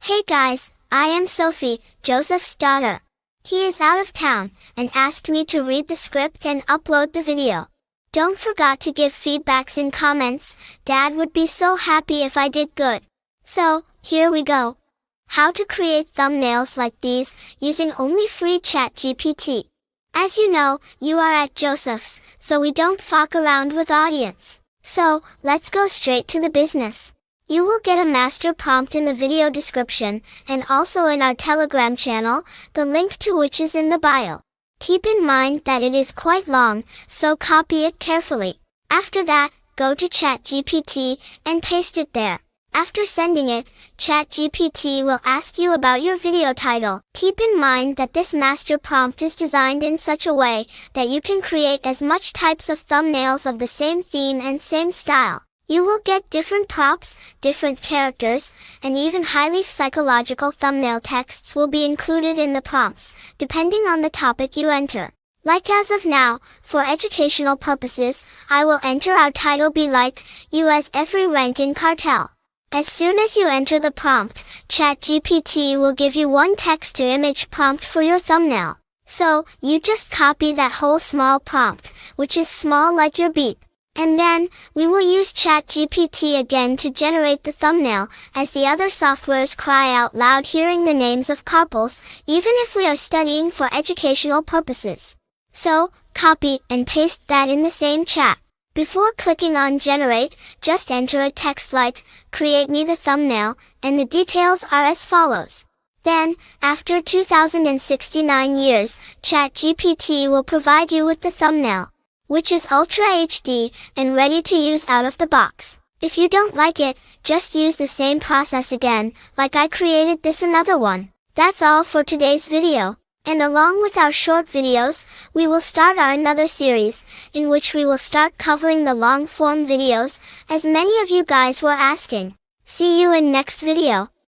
Hey guys, I am Sophie, Joseph's daughter. He is out of town, and asked me to read the script and upload the video. Don't forget to give feedbacks in comments, Dad would be so happy if I did good. So, here we go. How to create thumbnails like these, using only free ChatGPT. As you know, you are at Joseph's, so we don't fuck around with audience. So, let's go straight to the business. You will get a master prompt in the video description, and also in our Telegram channel, the link to which is in the bio. Keep in mind that it is quite long, so copy it carefully. After that, go to ChatGPT, and paste it there. After sending it, ChatGPT will ask you about your video title. Keep in mind that this master prompt is designed in such a way that you can create as much types of thumbnails of the same theme and same style. You will get different props, different characters, and even highly psychological thumbnail texts will be included in the prompts, depending on the topic you enter. Like as of now, for educational purposes, I will enter our title be like, US every rank in cartel. As soon as you enter the prompt, ChatGPT will give you one text-to-image prompt for your thumbnail. So, you just copy that whole small prompt, which is small like your beep. And then, we will use ChatGPT again to generate the thumbnail, as the other softwares cry out loud hearing the names of carpals, even if we are studying for educational purposes. So, copy and paste that in the same chat. Before clicking on generate, just enter a text like, create me the thumbnail, and the details are as follows. Then, after 2069 years, ChatGPT will provide you with the thumbnail, which is Ultra HD, and ready to use out of the box. If you don't like it, just use the same process again, like I created this another one. That's all for today's video. And along with our short videos, we will start our another series, in which we will start covering the long-form videos, as many of you guys were asking. See you in next video.